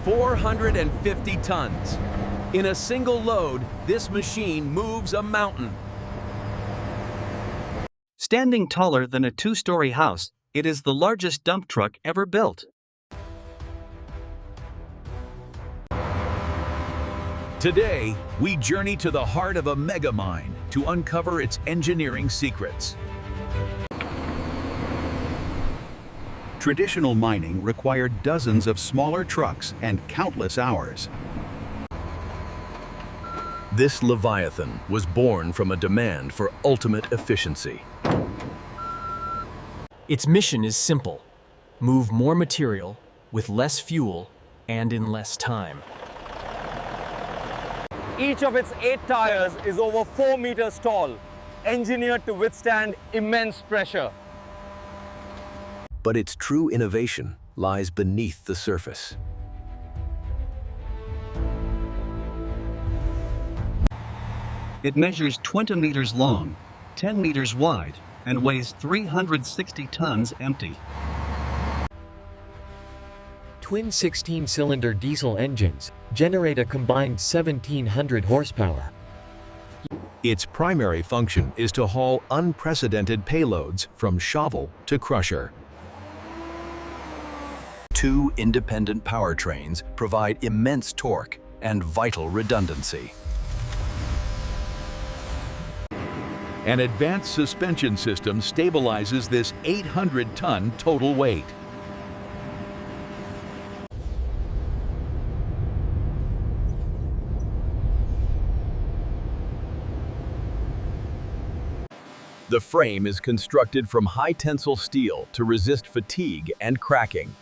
450 tons. In a single load, this machine moves a mountain. Standing taller than a two-story house, it is the largest dump truck ever built. Today, we journey to the heart of a mega mine to uncover its engineering secrets. Traditional mining required dozens of smaller trucks and countless hours. This Leviathan was born from a demand for ultimate efficiency. Its mission is simple: move more material with less fuel and in less time. Each of its 8 tires is over 4 meters tall, engineered to withstand immense pressure. But its true innovation lies beneath the surface. It measures 20 meters long, 10 meters wide, and weighs 360 tons empty. Twin 16-cylinder diesel engines generate a combined 1,700 horsepower. Its primary function is to haul unprecedented payloads from shovel to crusher. 2 independent powertrains provide immense torque and vital redundancy. An advanced suspension system stabilizes this 800-ton total weight. The frame is constructed from high-tensile steel to resist fatigue and cracking.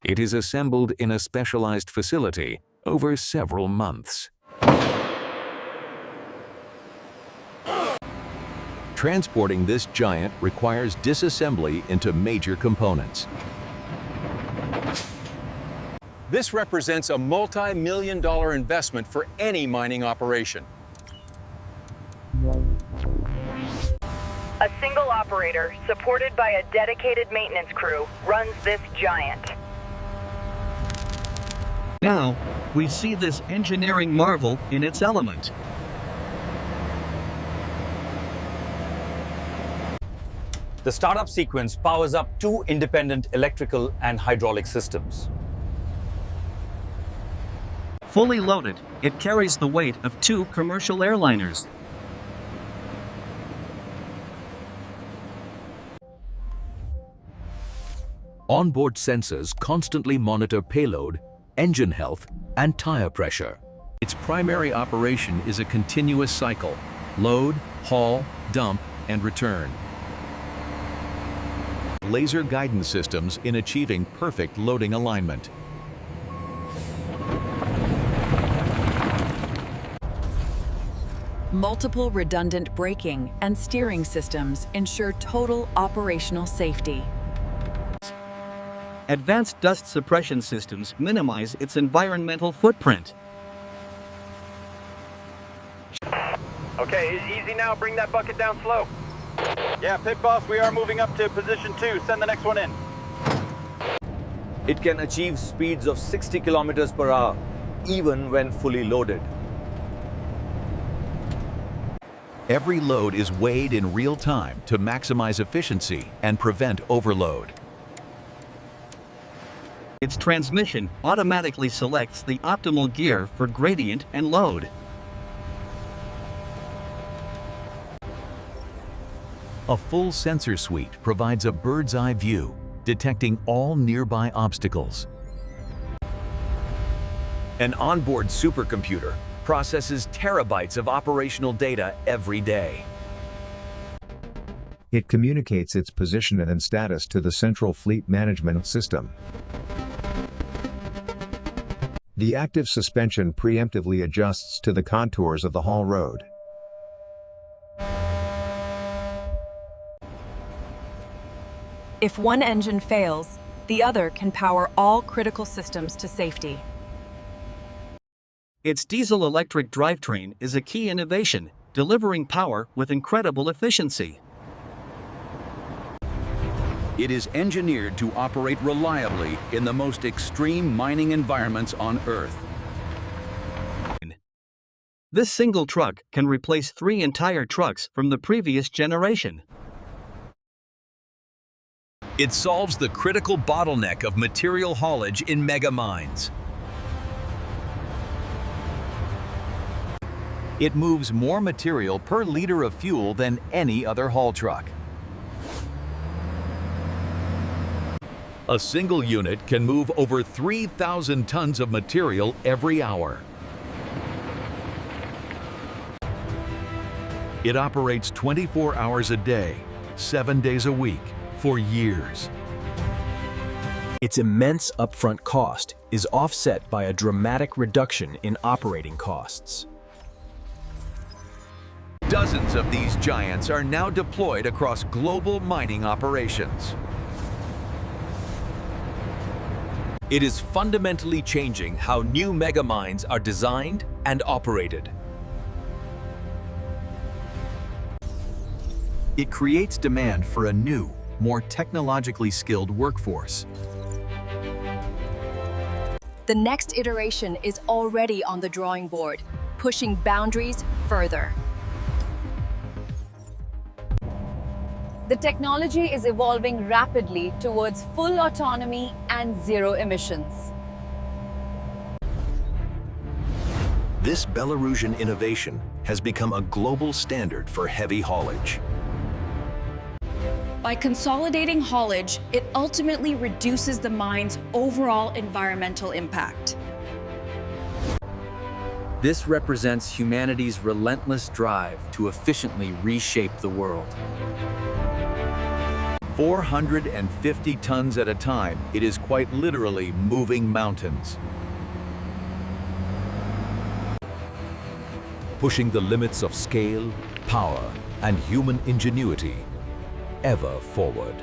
It is assembled in a specialized facility over several months. Transporting this giant requires disassembly into major components. This represents a multi-million-dollar investment for any mining operation. A single operator, supported by a dedicated maintenance crew, runs this giant. Now, we see this engineering marvel in its element. The startup sequence powers up 2 independent electrical and hydraulic systems. Fully loaded, it carries the weight of 2 commercial airliners. Onboard sensors constantly monitor payload, engine health, and tire pressure. Its primary operation is a continuous cycle: load, haul, dump, and return. Laser guidance systems in achieving perfect loading alignment. Multiple redundant braking and steering systems ensure total operational safety. Advanced dust suppression systems minimize its environmental footprint. Okay, easy now. Bring that bucket down slow. Yeah, pit boss, we are moving up to position 2. Send the next one in. It can achieve speeds of 60 kilometers per hour, even when fully loaded. Every load is weighed in real time to maximize efficiency and prevent overload. Its transmission automatically selects the optimal gear for gradient and load. A full sensor suite provides a bird's-eye view, detecting all nearby obstacles. An onboard supercomputer processes terabytes of operational data every day. It communicates its position and status to the central fleet management system. The active suspension preemptively adjusts to the contours of the haul road. If one engine fails, the other can power all critical systems to safety. Its diesel-electric drivetrain is a key innovation, delivering power with incredible efficiency. It is engineered to operate reliably in the most extreme mining environments on Earth. This single truck can replace 3 entire trucks from the previous generation. It solves the critical bottleneck of material haulage in mega mines. It moves more material per liter of fuel than any other haul truck. A single unit can move over 3,000 tons of material every hour. It operates 24 hours a day, 7 days a week, for years. Its immense upfront cost is offset by a dramatic reduction in operating costs. Dozens of these giants are now deployed across global mining operations. It is fundamentally changing how new megamines are designed and operated. It creates demand for a new, more technologically skilled workforce. The next iteration is already on the drawing board, pushing boundaries further. The technology is evolving rapidly towards full autonomy and zero emissions. This Belarusian innovation has become a global standard for heavy haulage. By consolidating haulage, it ultimately reduces the mine's overall environmental impact. This represents humanity's relentless drive to efficiently reshape the world. 450 tons at a time, it is quite literally moving mountains. Pushing the limits of scale, power, and human ingenuity ever forward.